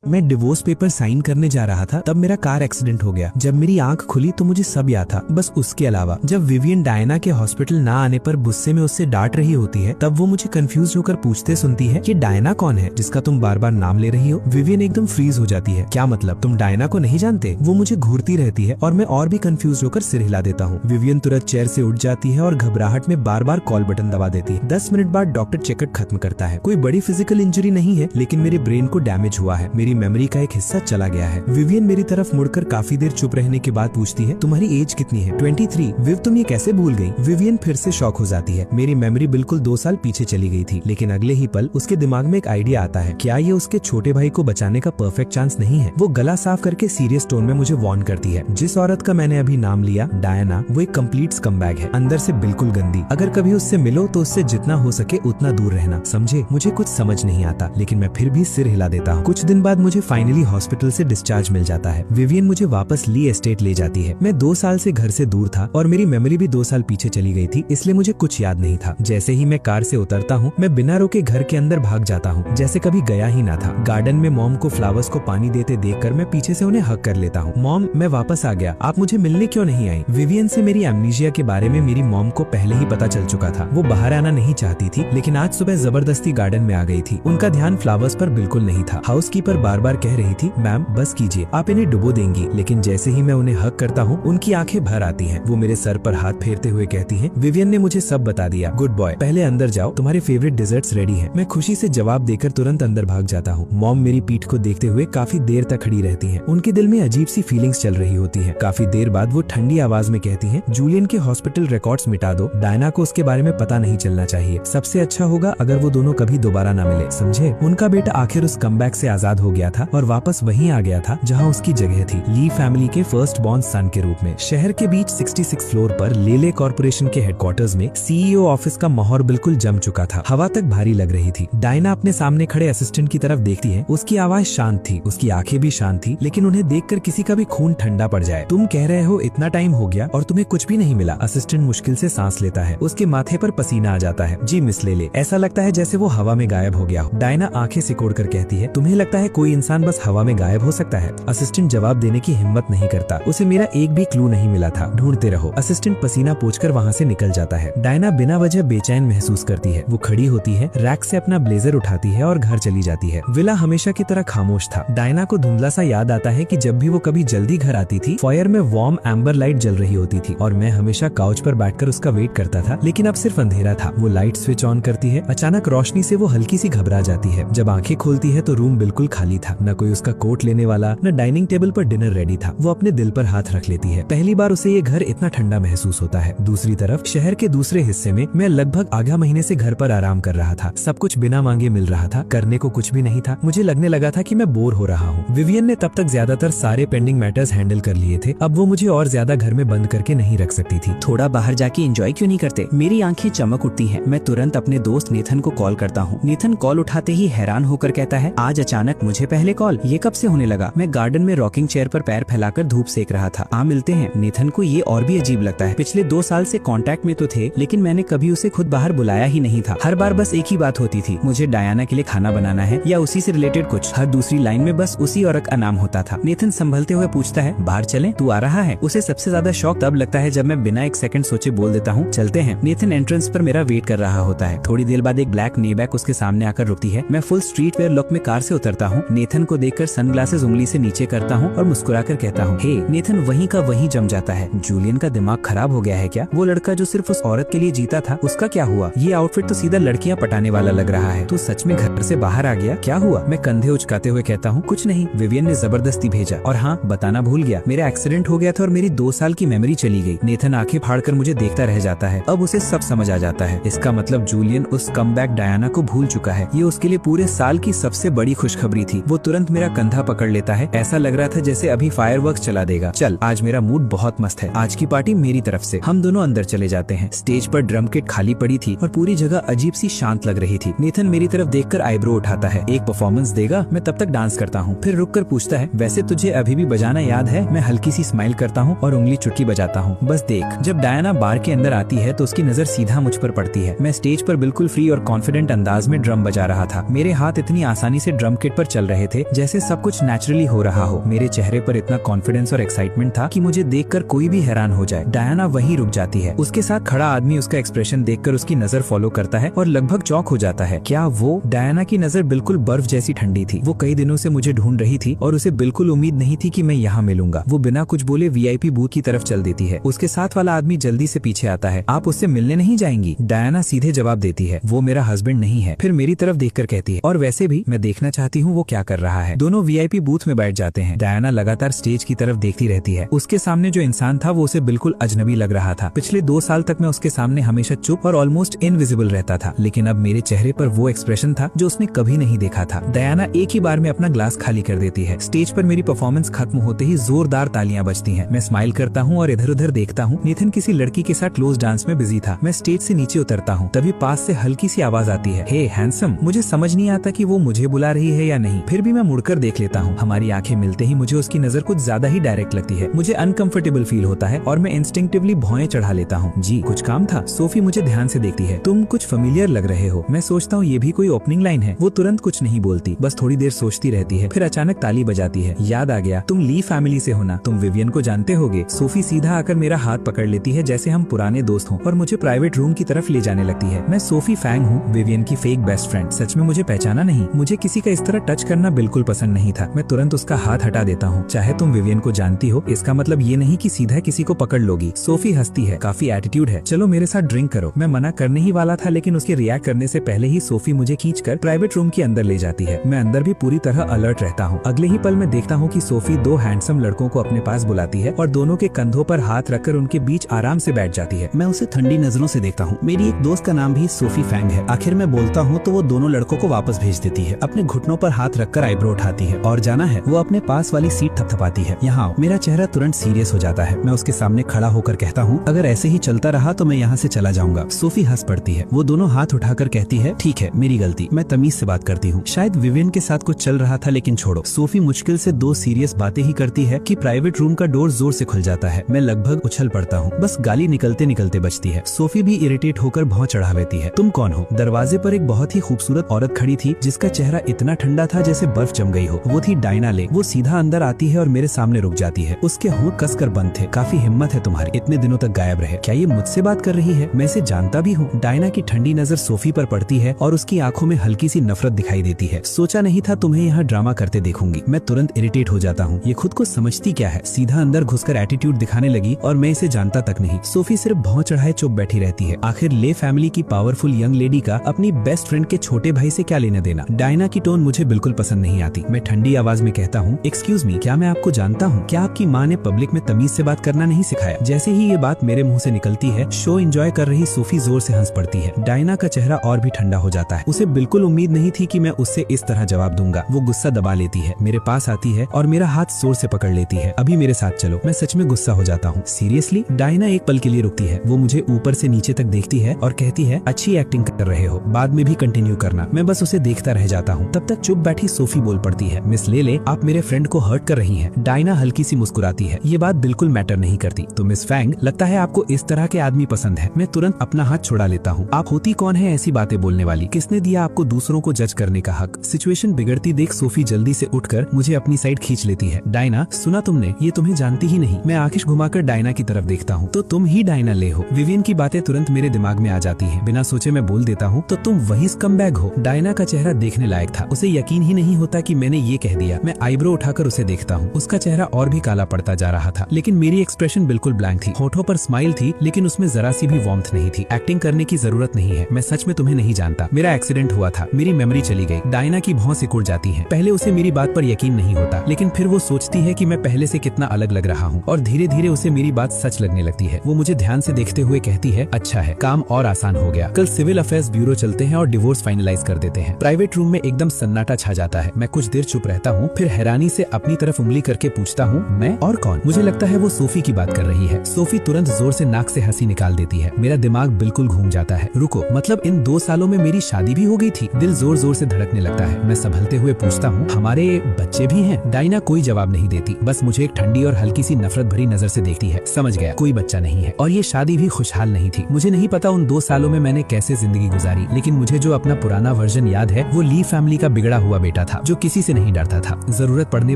मैं divorce paper sign करने जा रहा था, तब मेरा कार एक्सीडेंट हो गया। जब मेरी आंख खुली तो मुझे सब याद था, बस उसके अलावा। जब विवियन डायना के हॉस्पिटल ना आने पर गुस्से में उससे डांट रही होती है, तब वो मुझे कंफ्यूज होकर पूछते सुनती है, ये डायना कौन है जिसका तुम बार बार नाम ले रही हो? विवियन एकदम फ्रीज हो जाती है। क्या मतलब, तुम डायना को नहीं जानते? वो मुझे घूरती रहती है और मैं और भी कंफ्यूज होकर सिर हिला देता हूँ। विवियन तुरंत चेयर से उठ जाती है और घबराहट में बार बार कॉल बटन दबा देती है। 10 मिनट बाद डॉक्टर चेकअप खत्म करता है। कोई बड़ी फिजिकल इंजरी नहीं है, लेकिन मेरे ब्रेन को डैमेज हुआ है। मेरी मेमोरी का एक हिस्सा चला गया है। विवियन मेरी तरफ मुड़कर काफी देर चुप रहने के बाद पूछती है, तुम्हारी एज कितनी है? 23। विव, तुम ये कैसे भूल गई? विवियन फिर से शॉक हो जाती है। मेरी मेमोरी बिल्कुल 2 साल पीछे चली गई थी, लेकिन अगले ही पल उसके दिमाग में एक आइडिया आता है। क्या ये उसके छोटे भाई को बचाने का परफेक्ट चांस नहीं है? वो गला साफ करके सीरियस टोन में मुझे वार्न करती है, जिस औरत का मैंने अभी नाम लिया, डायना, वो एक कंप्लीट स्कमबैग है, अंदर से बिल्कुल गंदी। अगर कभी उससे मिलो तो उससे जितना हो सके उतना दूर रहना, समझे? मुझे कुछ समझ नहीं आता, लेकिन मैं फिर भी सिर हिला देता हूँ। कुछ दिन बाद मुझे फाइनली हॉस्पिटल से डिस्चार्ज मिल जाता है। विवियन मुझे वापस ली एस्टेट ले जाती है। मैं 2 साल से घर से दूर था और मेरी मेमोरी भी 2 साल पीछे चली गई थी, इसलिए मुझे कुछ याद नहीं था। जैसे ही मैं कार से उतरता हूँ, मैं बिना रोके घर के अंदर भाग जाता हूँ, जैसे कभी गया ही ना था। गार्डन में मॉम को फ्लावर्स को पानी देते देखकर मैं पीछे से उन्हें हग कर लेता हूँ। मॉम, मैं वापस आ गया, आप मुझे मिलने क्यों नहीं आई? विवियन से मेरी एमनीशिया के बारे में मेरी मॉम को पहले ही पता चल चुका था। वो बाहर आना नहीं चाहती थी, लेकिन आज सुबह जबरदस्ती गार्डन में आ गई थी। उनका ध्यान फ्लावर्स पर बिल्कुल नहीं था। हाउसकीपर बार बार कह रही थी, मैम बस कीजिए, आप इन्हें डुबो देंगी। लेकिन जैसे ही मैं उन्हें हक करता हूँ, उनकी आंखें भर आती हैं। वो मेरे सर पर हाथ फेरते हुए कहती हैं, विवियन ने मुझे सब बता दिया। गुड बॉय, पहले अंदर जाओ, तुम्हारे फेवरेट डिजर्ट्स रेडी हैं। मैं खुशी से जवाब देकर तुरंत अंदर भाग जाता हूँ। मॉम मेरी पीठ को देखते हुए काफी देर तक खड़ी रहती हैं। उनके दिल में अजीब सी फीलिंग्स चल रही होती है। काफी देर बाद वो ठंडी आवाज में कहती है, जूलियन के हॉस्पिटल रिकॉर्ड्स मिटा दो। डायना को उसके बारे में पता नहीं चलना चाहिए। सबसे अच्छा होगा अगर वो दोनों कभी दोबारा न मिले, समझे? उनका बेटा आखिर उस कमबैक से आजाद हो गया था और वापस वहीं आ गया था जहाँ उसकी जगह थी, ली फैमिली के फर्स्ट बॉर्न सन के रूप में। शहर के बीच 66 फ्लोर पर लेले कॉर्पोरेशन के हेडक्वार्टर्स में सीईओ ऑफिस का माहौल बिल्कुल जम चुका था। हवा तक भारी लग रही थी। डायना अपने सामने खड़े असिस्टेंट की तरफ देखती है। उसकी आवाज शांत थी, उसकी आंखें भी शांत थी, लेकिन उन्हें देखकर किसी का भी खून ठंडा पड़ जाए। तुम कह रहे हो इतना टाइम हो गया और तुम्हें कुछ भी नहीं मिला? असिस्टेंट मुश्किल से सांस लेता है। उसके माथे पर पसीना आ जाता है। जी मिस लेले, ऐसा लगता है जैसे वो हवा में गायब हो गया हो। डायना आंखें सिकोड़कर कहती है, तुम्हें लगता है कोई इंसान बस हवा में गायब हो सकता है? असिस्टेंट जवाब देने की हिम्मत नहीं करता। उसे मेरा एक भी क्लू नहीं मिला था। ढूंढते रहो। असिस्टेंट पसीना पोंछकर वहाँ से निकल जाता है। डायना बिना वजह बेचैन महसूस करती है। वो खड़ी होती है, रैक से अपना ब्लेजर उठाती है और घर चली जाती है। विला हमेशा की तरह खामोश था। डायना को धुंधला सा याद आता है कि जब भी वो कभी जल्दी घर आती थी, फॉयर में वार्म एम्बर लाइट जल रही होती थी और मैं हमेशा काउच पर बैठकर उसका वेट करता था। लेकिन अब सिर्फ अंधेरा था। वो लाइट स्विच ऑन करती है। अचानक रोशनी से वो हल्की सी घबरा जाती है। जब आंखें खोलती है तो रूम बिल्कुल खाली था। न कोई उसका कोट लेने वाला, न डाइनिंग टेबल पर डिनर रेडी था। वो अपने दिल पर हाथ रख लेती है। पहली बार उसे ये घर इतना ठंडा महसूस होता है। दूसरी तरफ शहर के दूसरे हिस्से में मैं लगभग आधा महीने से घर पर आराम कर रहा था। सब कुछ बिना मांगे मिल रहा था, करने को कुछ भी नहीं था। मुझे लगने लगा था कि मैं बोर हो रहा हूँ। विवियन ने तब तक ज्यादातर सारे पेंडिंग मैटर्स हैंडल कर लिए थे। अब वो मुझे और ज्यादा घर में बंद करके नहीं रख सकती थी। थोड़ा बाहर जाके एंजॉय क्यों नहीं करते? मेरी आंखें चमक उठती हैं। मैं तुरंत अपने दोस्त नेथन को कॉल करता हूँ। नेथन कॉल उठाते ही हैरान होकर कहता है, आज अचानक मुझे पहले कॉल? ये कब से होने लगा? मैं गार्डन में रॉकिंग चेयर पर पैर फैलाकर धूप सेक रहा था। मिलते हैं। नेथन को ये और भी अजीब लगता है। पिछले 2 साल से कांटेक्ट में तो थे, लेकिन मैंने कभी उसे खुद बाहर बुलाया ही नहीं था। हर बार बस एक ही बात होती थी, मुझे डायना के लिए खाना बनाना है या उसी से रिलेटेड कुछ। हर दूसरी लाइन में बस उसी औरत का नाम होता था। नेथन संभलते हुए पूछता है, बाहर चलें? तू आ रहा है? उसे सबसे ज्यादा शौक तब लगता है जब मैं बिना एक सेकंड सोचे बोल देता हूँ, चलते हैं। नेथन एंट्रेंस पर मेरा वेट कर रहा होता है। थोड़ी देर बाद एक ब्लैक नेबैक उसके सामने आकर रुकती है। मैं फुल स्ट्रीट वेयर लुक में कार से उतरता हूँ। नेथन को देखकर सनग्लासेस उंगली से नीचे करता हूँ और मुस्कुराकर कहता हूँ, हे। नेथन वहीं का वहीं जम जाता है। जूलियन का दिमाग खराब हो गया है क्या? वो लड़का जो सिर्फ उस औरत के लिए जीता था, उसका क्या हुआ? ये आउटफिट तो सीधा लड़कियां पटाने वाला लग रहा है। तू सच में घर से बाहर आ गया? क्या हुआ? मैं कंधे उचकाते हुए कहता हूँ, कुछ नहीं, विवियन ने जबरदस्ती भेजा। और हाँ, बताना भूल गया, मेरा एक्सीडेंट हो गया था और मेरी 2 साल की मेमोरी चली गई। नेथन आंखें फाड़कर मुझे देखता रह जाता है। अब उसे सब समझ आ जाता है। इसका मतलब जूलियन उस कमबैक डायना को भूल चुका है। ये उसके लिए पूरे साल की सबसे बड़ी खुशखबरी थी। वो तुरंत मेरा कंधा पकड़ लेता है। ऐसा लग रहा था जैसे अभी फायरवर्क्स चला देगा। चल, आज मेरा मूड बहुत मस्त है। आज की पार्टी मेरी तरफ से। हम दोनों अंदर चले जाते हैं। स्टेज पर ड्रम किट खाली पड़ी थी और पूरी जगह अजीब सी शांत लग रही थी। नेथन मेरी तरफ देखकर आईब्रो उठाता है। एक परफॉर्मेंस देगा? मैं तब तक डांस करता हूँ। फिर रुक कर पूछता है, वैसे तुझे अभी भी बजाना याद है? मैं हल्की सी स्माइल करता हूँ और उंगली चुटकी बजाता हूँ। बस देख। जब डायना बार के अंदर आती है तो उसकी नजर सीधा मुझ पर पड़ती है। मैं स्टेज पर बिल्कुल फ्री और कॉन्फिडेंट अंदाज में ड्रम बजा रहा था। मेरे हाथ इतनी आसानी से ड्रम किट पर चल चल रहे थे, जैसे सब कुछ नेचुरली हो रहा हो। मेरे चेहरे पर इतना कॉन्फिडेंस और एक्साइटमेंट था कि मुझे देखकर कोई भी हैरान हो जाए। डायना वहीं रुक जाती है। उसके साथ खड़ा आदमी उसका एक्सप्रेशन देखकर उसकी नजर फॉलो करता है और लगभग चौंक हो जाता है। क्या वो? डायना की नजर बिल्कुल बर्फ जैसी ठंडी थी। वो कई दिनों से मुझे ढूंढ रही थी और उसे बिल्कुल उम्मीद नहीं थी कि मैं यहाँ मिलूंगा। वो बिना कुछ बोले VIP बूथ की तरफ चल देती है। उसके साथ वाला आदमी जल्दी से पीछे आता है। आप उससे मिलने नहीं जाएंगी? डायना सीधे जवाब देती है, वो मेरा हस्बैंड नहीं है। फिर मेरी तरफ देखकर कहती है, और वैसे भी मैं देखना चाहती हूँ वो क्या कर रहा है। दोनों VIP बूथ में बैठ जाते हैं। डायना लगातार स्टेज की तरफ देखती रहती है। उसके सामने जो इंसान था वो उसे बिल्कुल अजनबी लग रहा था। पिछले 2 साल तक मैं उसके सामने हमेशा चुप और ऑलमोस्ट इनविजिबल रहता था, लेकिन अब मेरे चेहरे पर वो एक्सप्रेशन था जो उसने कभी नहीं देखा था। डायना एक ही बार में अपना ग्लास खाली कर देती है। स्टेज पर मेरी परफॉर्मेंस खत्म होते ही जोरदार तालियां बजती हैं। मैं स्माइल करता हूँ और इधर उधर देखता हूँ। नेथन किसी लड़की के साथ क्लोज डांस में बिजी था। मैं स्टेज से नीचे उतरता हूँ, तभी पास से हल्की सी आवाज आती है, हे हैंडसम। मुझे समझ नहीं आता कि वो मुझे बुला रही है या नहीं, फिर भी मैं मुड़कर देख लेता हूँ। हमारी आंखें मिलते ही मुझे उसकी नजर कुछ ज्यादा ही डायरेक्ट लगती है। मुझे अनकंफर्टेबल फील होता है और मैं इंस्टिंक्टिवली भौएं चढ़ा लेता हूँ। जी कुछ काम था? सोफी मुझे ध्यान से देखती है। तुम कुछ फेमिलियर लग रहे हो। मैं सोचता हूँ ये भी कोई ओपनिंग लाइन है। वो तुरंत कुछ नहीं बोलती, बस थोड़ी देर सोचती रहती है। फिर अचानक ताली बजाती है। याद आ गया, तुम ली फैमिली से हो ना? तुम विवियन को जानते होगे। सोफी सीधा आकर मेरा हाथ पकड़ लेती है जैसे हम पुराने दोस्त हों और मुझे प्राइवेट रूम की तरफ ले जाने लगती है। मैं सोफी फैंग हूँ, विवियन की फेक बेस्ट फ्रेंड। सच में मुझे पहचाना नहीं? मुझे किसी का इस तरह टच करना बिल्कुल पसंद नहीं था। मैं तुरंत उसका हाथ हटा देता हूँ। चाहे तुम विवियन को जानती हो, इसका मतलब ये नहीं कि सीधा किसी को पकड़ लोगी। सोफी हंसती है, काफी एटीट्यूड है, चलो मेरे साथ ड्रिंक करो। मैं मना करने ही वाला था, लेकिन उसके रिएक्ट करने से पहले ही सोफी मुझे खींचकर प्राइवेट रूम के अंदर ले जाती है। मैं अंदर भी पूरी तरह अलर्ट रहता हूँ। अगले ही पल मैं देखता हूँ कि सोफी 2 हैंडसम लड़कों को अपने पास बुलाती है और दोनों के कंधों पर हाथ रखकर उनके बीच आराम से बैठ जाती है। मैं उसे ठंडी नजरों से देखता हूँ। मेरी एक दोस्त का नाम भी सोफी फैंग है। आखिर मैं बोलता हूँ तो वो दोनों लड़कों को वापस भेज देती है। अपने घुटनों पर हाथ रखकर आईब्रो उठाती है। और जाना है? वो अपने पास वाली सीट थपथपाती है। यहाँ मेरा चेहरा तुरंत सीरियस हो जाता है। मैं उसके सामने खड़ा होकर कहता हूँ, अगर ऐसे ही चलता रहा तो मैं यहाँ से चला जाऊंगा। सोफी हंस पड़ती है। वो दोनों हाथ उठाकर कहती है, ठीक है, मेरी गलती, मैं तमीज से बात करती हूँ। शायद विवियन के साथ कुछ चल रहा था, लेकिन छोड़ो। सोफी मुश्किल से 2 सीरियस बातें ही करती है कि प्राइवेट रूम का डोर जोर से खुल जाता है। मैं लगभग उछल पड़ता हूँ। बस गाली निकलते निकलते बचती है। सोफी भी इरिटेट होकर भौं चढ़ा लेती है। तुम कौन हो? दरवाजे पर एक बहुत ही खूबसूरत औरत खड़ी थी जिसका चेहरा इतना ठंडा था जैसे बर्फ जम गई हो। वो थी डायना ले। वो सीधा अंदर आती है और मेरे सामने रुक जाती है। उसके होंठ कसकर बंद थे। काफी हिम्मत है तुम्हारी, इतने दिनों तक गायब रहे। क्या ये मुझसे बात कर रही है? मैं इसे जानता भी हूँ। डायना की ठंडी नजर सोफी पर पड़ती है और उसकी आंखों में हल्की सी नफरत दिखाई देती है। सोचा नहीं था तुम्हें यहाँ ड्रामा करते देखूंगी। मैं तुरंत इरिटेट हो जाता हूँ। ये खुद को समझती क्या है? सीधा अंदर घुसकर एटीट्यूड दिखाने लगी और मैं इसे जानता तक नहीं। सोफी सिर्फ भौं चढ़ाए चुप बैठी रहती है। आखिर ले फैमिली की पावरफुल यंग लेडी का अपनी बेस्ट फ्रेंड के छोटे भाई से क्या लेना देना? डायना की टोन मुझे बिल्कुल पसंद नहीं आती। मैं ठंडी आवाज में कहता हूँ, एक्सक्यूज मी, क्या मैं आपको जानता हूँ? क्या आपकी माँ ने पब्लिक में तमीज से बात करना नहीं सिखाया? जैसे ही ये बात मेरे मुंह से निकलती है, शो एंजॉय कर रही सोफी जोर से हंस पड़ती है। डायना का चेहरा और भी ठंडा हो जाता है। उसे बिल्कुल उम्मीद नहीं थी कि मैं उससे इस तरह जवाब दूंगा। वो गुस्सा दबा लेती है, मेरे पास आती है और मेरा हाथ जोर से पकड़ लेती है। अभी मेरे साथ चलो। मैं सच में गुस्सा हो जाता हूँ। सीरियसली? डायना एक पल के लिए रुकती है। वो मुझे ऊपर से नीचे तक देखती है और कहती है, अच्छी एक्टिंग कर रहे हो, बाद में भी कंटिन्यू करना। मैं बस उसे देखता रह जाता हूँ। तब तक चुप बैठी सोफी बोल पड़ती है, मिस ले, आप मेरे फ्रेंड को हर्ट कर रही हैं। डायना हल्की सी मुस्कुराती है। ये बात बिल्कुल मैटर नहीं करती। तो मिस फैंग, लगता है आपको इस तरह के आदमी पसंद है। मैं तुरंत अपना हाथ छुड़ा लेता हूँ। आप होती कौन है ऐसी बातें बोलने वाली? किसने दिया आपको दूसरों को जज करने का हक? सिचुएशन बिगड़ती देख सोफी जल्दी से उठकर मुझे अपनी साइड खींच लेती है। डायना, सुना तुमने? ये तुम्हें जानती ही नहीं। मैं आंखें घुमाकर डायना की तरफ देखता हूँ। तो तुम ही डायना ले हो? विवियन की बातें तुरंत मेरे दिमाग में आ जाती है। बिना सोचे मैं बोल देता हूँ, तो तुम वही स्कमबैग हो। डायना का चेहरा देखने लायक था। उसे यकीन ही नहीं होता कि मैंने ये कह दिया। मैं आईब्रो उठाकर उसे देखता हूँ। उसका चेहरा और भी काला पड़ता जा रहा था, लेकिन मेरी एक्सप्रेशन बिल्कुल ब्लैंक थी। होठों पर स्माइल थी, लेकिन उसमें जरा सी भी वार्मथ नहीं थी। एक्टिंग करने की जरूरत नहीं है। मैं सच में तुम्हें नहीं जानता। मेरा एक्सीडेंट हुआ था, मेरी मेमोरी चली गई। डायना की भौं सिकुड़ जाती है। पहले उसे मेरी बात पर यकीन नहीं होता, लेकिन फिर वो सोचती है कि मैं पहले से कितना अलग लग रहा हूँ और धीरे धीरे उसे मेरी बात सच लगने लगती है। वो मुझे ध्यान से देखते हुए कहती है, अच्छा है, काम और आसान हो गया। कल सिविल अफेयर्स ब्यूरो चलते हैं और डिवोर्स फाइनलाइज कर देते हैं। प्राइवेट रूम में एकदम सन्नाटा छा जाता है। मैं कुछ देर चुप रहता हूँ, फिर हैरानी से अपनी तरफ उंगली करके पूछता हूँ, मैं? और कौन? मुझे लगता है वो सोफी की बात कर रही है। सोफी तुरंत जोर से नाक से हंसी निकाल देती है। मेरा दिमाग बिल्कुल घूम जाता है। रुको, मतलब इन 2 सालों में मेरी शादी भी हो गई थी? दिल जोर जोर से धड़कने लगता है। मैं संभलते हुए पूछता हूँ, हमारे बच्चे भी हैं? डायना कोई जवाब नहीं देती, बस मुझे एक ठंडी और हल्की सी नफरत भरी नजर से देखती है। समझ गया, कोई बच्चा नहीं है और ये शादी भी खुशहाल नहीं थी। मुझे नहीं पता उन 2 सालों में मैंने कैसे जिंदगी गुजारी, लेकिन मुझे जो अपना पुराना वर्जन याद है वो ली फैमिली का बिगड़ा हुआ बेटा बेटा था जो किसी से नहीं डरता था। जरूरत पड़ने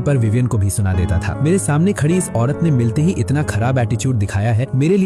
पर विवियन को भी सुना देता था। मेरे सामने खड़ी इस औरत ने मिलते ही इतना खराब एटीट्यूड दिखाया है, मेरे लिए